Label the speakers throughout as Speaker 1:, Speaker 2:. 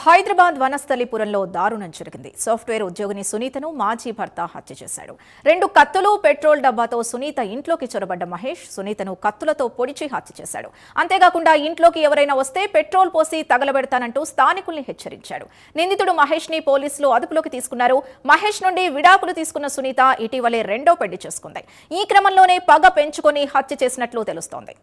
Speaker 1: హైదరాబాద్ వనస్థలిపురంలో దారుణం జరిగింది. సాఫ్ట్వేర్ ఉద్యోగిని సునీతను మాజీ భర్త హత్య చేశాడు. 2 కత్తులు, పెట్రోల్ డబ్బాతో సునీత ఇంట్లోకి చొరబడ్డ మహేష్ సునీతను కత్తులతో పొడిచి హత్య చేశాడు. అంతేకాకుండా ఇంట్లోకి ఎవరైనా వస్తే పెట్రోల్ పోసి తగలబెడతానంటూ స్థానికుల్ని హెచ్చరించాడు. నిందితుడు మహేష్ ని పోలీసులు అదుపులోకి తీసుకున్నారు. మహేష్ నుండి విడాకులు తీసుకున్న సునీత ఇటీవలే రెండో పెళ్లి చేసుకుంది. ఈ క్రమంలోనే పగ పెంచుకొని హత్య చేసినట్లు తెలుస్తోంది.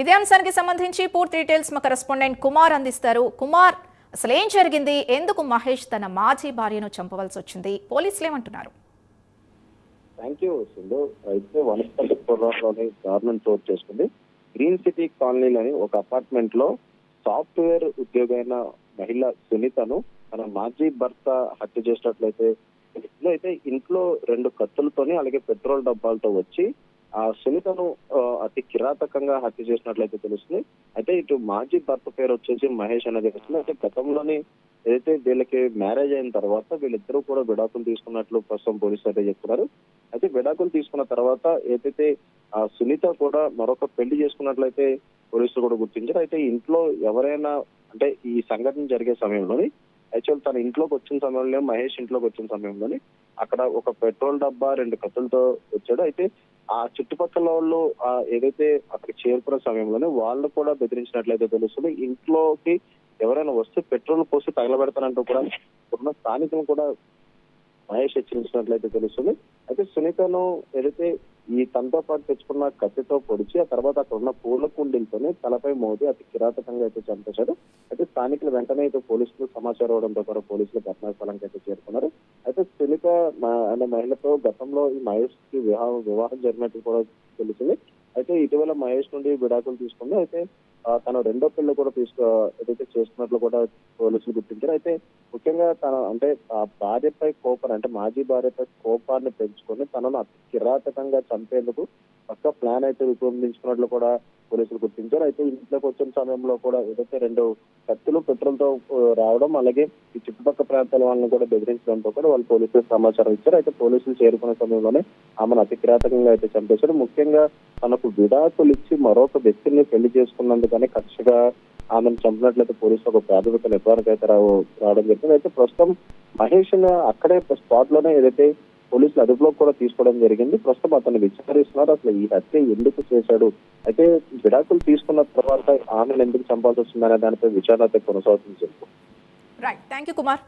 Speaker 1: ఇదే అంశానికి సంబంధించి పూర్తి డీటెయిల్స్ మా కరెస్పాండెంట్ కుమార్ అందిస్తారు. కుమార్, అసలు ఏం జరిగింది? ఎందుకు మహేష్ తన మాజీ భార్యను చంపవలసి వచ్చింది? పోలీసులు ఏమంటున్నారు?
Speaker 2: Thank you Sindhu. అయితే వనస్థలిపురంలోని దారుణం చోటు చేసుకుంది. గ్రీన్ సిటీ కాలనీలోని ఒక అపార్ట్మెంట్ లో సాఫ్ట్వేర్ ఉద్యోగి అయిన మహిళ సునీతను తన మాజీ భర్త హత్య చేసినట్లయితే ఇంట్లో 2 కత్తులతోని అలాగే పెట్రోల్ డబ్బాలతో వచ్చి ఆ సునీతను అతి కిరాతకంగా హత్య చేసినట్లయితే తెలుస్తుంది. అయితే ఇటు మాజీ భర్త పేరు వచ్చేసి మహేష్ అనేది తెలుస్తుంది. అయితే గతంలోని ఏదైతే వీళ్ళకి మ్యారేజ్ అయిన తర్వాత వీళ్ళిద్దరూ కూడా విడాకులు తీసుకున్నట్లు ప్రస్తుతం పోలీసులు అయితే చెప్తున్నారు. అయితే విడాకులు తీసుకున్న తర్వాత ఏదైతే ఆ సునీత కూడా మరొక పెళ్లి చేసుకున్నట్లయితే పోలీసులు కూడా గుర్తించారు. అయితే ఇంట్లో ఎవరైనా అంటే ఈ సంఘటన జరిగే సమయంలోని యాక్చువల్ తన ఇంట్లోకి వచ్చిన సమయంలో మహేష్ ఇంట్లోకి వచ్చిన సమయంలోని అక్కడ ఒక పెట్రోల్ డబ్బా 2 కత్తులతో వచ్చాడు. అయితే ఆ చుట్టుపక్కల వాళ్ళు ఏదైతే అక్కడికి చేరుకున్న సమయంలోనే వాళ్ళు కూడా బెదిరించినట్లయితే తెలుస్తుంది. ఇంట్లోకి ఎవరైనా వస్తే పెట్రోల్ పోసి తగలబెడతానంటూ కూడా ఉన్న స్థానికులు కూడా మహేష్ హెచ్చరించినట్లయితే తెలుస్తుంది. అయితే సునీతను ఏదైతే ఈ తనతో పాటు తెచ్చుకున్న కత్తితో పొడిచి ఆ తర్వాత అక్కడ ఉన్న పూల కుండీలతోనే తలపై మోది అతి కిరాతకంగా అయితే చంపేశాడు. అయితే స్థానికులు వెంటనే అయితే పోలీసులు సమాచారం ఇవ్వడంతో కూడా పోలీసులు ఘటనా స్థలానికి అయితే చేరుకున్నారు. అయితే సునీత అనే మహిళతో గతంలో ఈ మహేష్ కి వివాహం జరిగినట్టు కూడా తెలిసింది. అయితే ఇటీవల మహేష్ నుండి విడాకులు తీసుకుంది. అయితే తన రెండో పెళ్లి కూడా ఏదైతే చేస్తున్నట్లు కూడా పోలీసులు గుర్తించారు. అయితే ముఖ్యంగా తన అంటే ఆ భార్యపై కోపాన్ని అంటే మాజీ భార్యపై కోపాన్ని పెంచుకొని తనను అతి కిరాతకంగా చంపేందుకు పక్క ప్లాన్ అయితే రూపొందించుకున్నట్లు కూడా పోలీసులు గుర్తించారు. అయితే ఇంట్లోకి వచ్చిన సమయంలో కూడా ఏదైతే 2 కత్తులు పెట్రోల్ తో రావడం అలాగే ఈ చుట్టుపక్కల ప్రాంతాల వాళ్ళని కూడా బెదిరించడంతో కూడా వాళ్ళు పోలీసులు సమాచారం ఇచ్చారు. అయితే పోలీసులు చేరుకున్న సమయంలోనే ఆమెను అతి కిరాతకంగా అయితే చంపేశారు. ముఖ్యంగా తనకు విడాకులు ఇచ్చి మరొక వ్యక్తిని పెళ్లి చేసుకున్నందుకని కక్షగా ఆమెను చంపినట్లయితే పోలీసులు ఒక ప్రాథమిక నిర్ధారణకు అయితే రావడం జరిగింది. అయితే ప్రస్తుతం మహేష్ అక్కడే స్పాట్ లోనే ఏదైతే పోలీసులు అదుపులోకి కూడా తీసుకోవడం జరిగింది. ప్రస్తుతం అతన్ని విచారిస్తున్నారు. అసలు ఈ హత్య ఎందుకు చేశాడు, అయితే విడాకులు తీసుకున్న తర్వాత ఆమెను ఎందుకు చంపాల్సి వస్తుందనే దానిపై విచారణ అయితే కొనసాగుతుంది.
Speaker 1: Right, thank you Kumar.